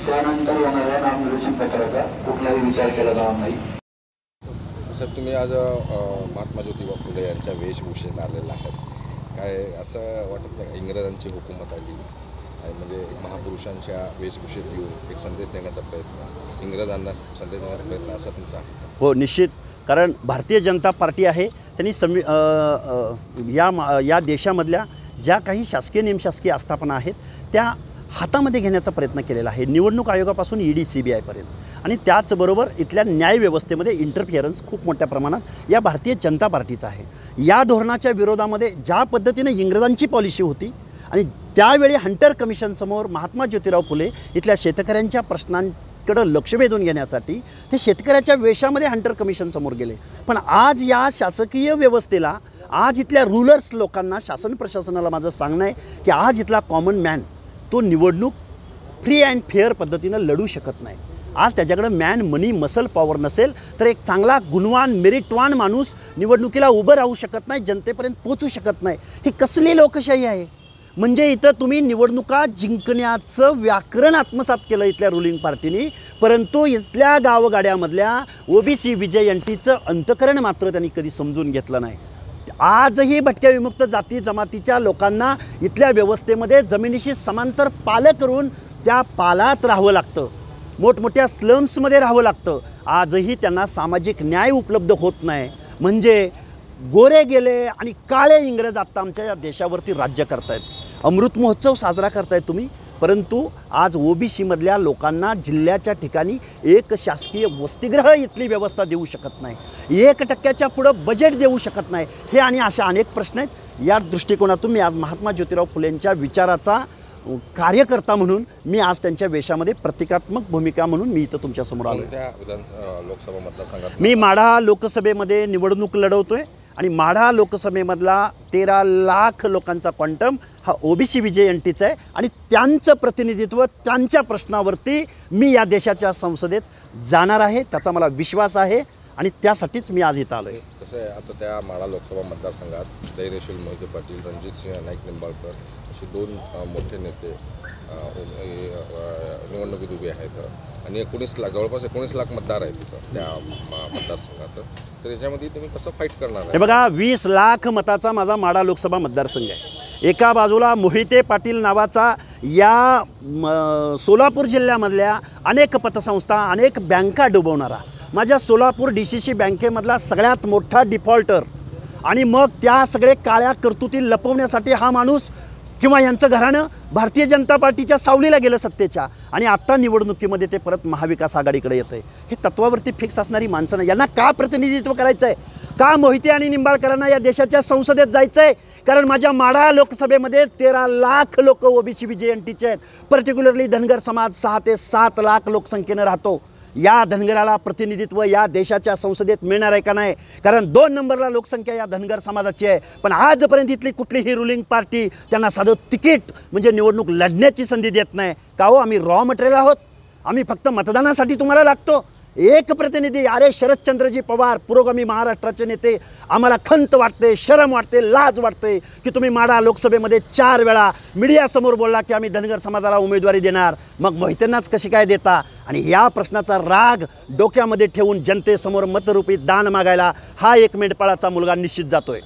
त्यानंतर येणाऱ्या नामनिर्देशन पत्राचा कुठलाही विचार केला जाणार नाही। सर, तुम्ही आज महात्मा ज्योतिबा फुले यांच्या वेशभूषेत आलेला आहात, काय असं वाटत नाही इंग्रजांची हुकूमत आली म्हणजे महापुरुषांच्या वेशभूषेत येऊन एक संदेश देण्याचा प्रयत्न, इंग्रजांना संदेश देण्याचा प्रयत्न असा तुमचा आहे? हो, निश्चित. कारण भारतीय जनता पार्टी आहे त्यांनी या देशामधल्या ज्या काही शासकीय निमशासकीय आस्थापना आहेत त्या हातामध्ये घेण्याचा प्रयत्न केलेला आहे, निवडणूक आयोगापासून ईडी CBI पर्यंत। आणि त्याचबरोबर इथल्या न्यायव्यवस्थेमध्ये इंटरफिअरन्स खूप मोठ्या प्रमाणात या भारतीय जनता पार्टीचा आहे। या धोरणाच्या विरोधामध्ये ज्या पद्धतीने इंग्रजांची पॉलिसी होती आणि त्यावेळी हंटर कमिशनसमोर महात्मा ज्योतिराव फुले इथल्या शेतकऱ्यांच्या प्रश्नांकडे लक्ष वेधून घेण्यासाठी ते शेतकऱ्याच्या वेशामध्ये हंटर कमिशनसमोर गेले। पण आज या शासकीय व्यवस्थेला, आज इथल्या रूलर्स लोकांना, शासन प्रशासनाला माझं सांगणं आहे की आज इथला कॉमन मॅन तो निवडणूक फ्री अँड फेअर पद्धतीनं लढू शकत नाही। आज त्याच्याकडे मॅन मनी मसल पॉवर नसेल तर एक चांगला गुणवान मेरिटवान माणूस निवडणुकीला उभं राहू शकत नाही, जनतेपर्यंत पोहोचू शकत नाही। ही कसली लोकशाही आहे? म्हणजे इथं तुम्ही निवडणुका जिंकण्याचं व्याकरण आत्मसात केलं इथल्या रुलिंग पार्टीनी, परंतु इथल्या गावगाड्यामधल्या OBC विजयंतीचं अंतकरण मात्र त्यांनी कधी समजून घेतलं नाही। आजही भटक्या विमुक्त जाती जमातीच्या लोकांना इथल्या व्यवस्थेमध्ये जमिनीशी समांतर पालं करून त्या पालात राहावं लागतं, मोठमोठ्या स्लम्समध्ये राहावं लागतं। आजही त्यांना सामाजिक न्याय उपलब्ध होत नाही। म्हणजे गोरे गेले आणि काळे इंग्रज आत्ता आमच्या या देशावरती राज्य करतायत। अमृत महोत्सव साजरा करतायत तुम्ही, परंतु आज OBC मधल्या लोकांना जिल्ह्याच्या ठिकाणी एक शासकीय वसतिगृह इथली व्यवस्था देऊ शकत नाही, 1% पुढं बजेट देऊ शकत नाही। हे आणि अशा अनेक प्रश्न आहेत। या दृष्टिकोनातून मी आज महात्मा ज्योतिराव फुलेंच्या विचाराचा कार्यकर्ता म्हणून मी आज त्यांच्या वेशामध्ये प्रतिकात्मक भूमिका म्हणून मी इथं तुमच्यासमोर आलो। लोकसभा मतदारसंघात मी माढा लोकसभेमध्ये निवडणूक लढवतोय आणि माढा लोकसभेमधला 13 लाख लोकांचा क्वांटम हा OBC विजयंतीचा आहे आणि त्यांचं प्रतिनिधित्व, त्यांच्या प्रश्नावरती मी या देशाच्या संसदेत जाणार आहे, त्याचा मला विश्वास आहे आणि त्यासाठीच मी आज इथं आलो आहे। कसं आहे, आता त्या माढा लोकसभा मतदारसंघात धैर्यशील मोहिते पाटील, रणजितसिंह नाईक निंबाळकर असे 2 मोठे नेते निवडणुकीत उभे आहेत आणि 19 लाख, जवळपास 19 लाख मतदार आहेत तिथं त्या मतदारसंघात। तर याच्यामध्ये तुम्ही कसं फाईट करणार? हे बघा, 20 लाख मताचा माझा माढा लोकसभा मतदारसंघ आहे। एका बाजूला मोहिते पाटील नावाचा या सोलापूर जिल्ह्यामधल्या अनेक पतसंस्था, अनेक बँका डुबवणारा, माझ्या सोलापूर DCC बँकेमधला सगळ्यात मोठा डिफॉल्टर, आणि मग त्या सगळे काळ्या कर्तुती लपवण्यासाठी हा माणूस किंवा यांचं घराणं भारतीय जनता पार्टीच्या सावलीला गेलं सत्तेच्या, आणि आत्ता निवडणुकीमध्ये ते परत महाविकास आघाडीकडे येतं आहे। हे तत्वावरती फिक्स असणारी माणसं नाही, यांना का प्रतिनिधित्व करायचं आहे? का मोहिते आणि निंबाळकरांना या देशाच्या संसदेत जायचं आहे? कारण माझ्या माढा लोकसभेमध्ये 13 लाख लोक OBC विजयंतीचे आहेत। पर्टिक्युलरली धनगर समाज 6 ते 7 लाख लोकसंख्येनं राहतो। या धनगराला प्रतिनिधित्व या देशाच्या संसदेत मिळणार आहे का नाही? कारण 2 नंबरला लोकसंख्या या धनगर समाजाची आहे, पण आजपर्यंत इथली कुठलीही रुलिंग पार्टी त्यांना साधं तिकीट म्हणजे निवडणूक लढण्याची संधी देत नाही। का हो, आम्ही रॉ मटेरियल आहोत? आम्ही फक्त मतदानासाठी तुम्हाला लागतो? एक प्रतिनिधी, अरे शरदचंद्रजी पवार पुरोगामी महाराष्ट्राचे नेते, आम्हाला खंत वाटते, शरम वाटते, लाज वाटते की तुम्ही माढा लोकसभेमध्ये 4 वेळा मीडियासमोर बोलला की आम्ही धनगर समाजाला उमेदवारी देणार, मग मोहितेंनाच कशी काय देता? आणि या प्रश्नाचा राग डोक्यामध्ये ठेवून जनतेसमोर मतरूपी दान मागायला हा 1 मेंढपाळाचा मुलगा निश्चित जातोय।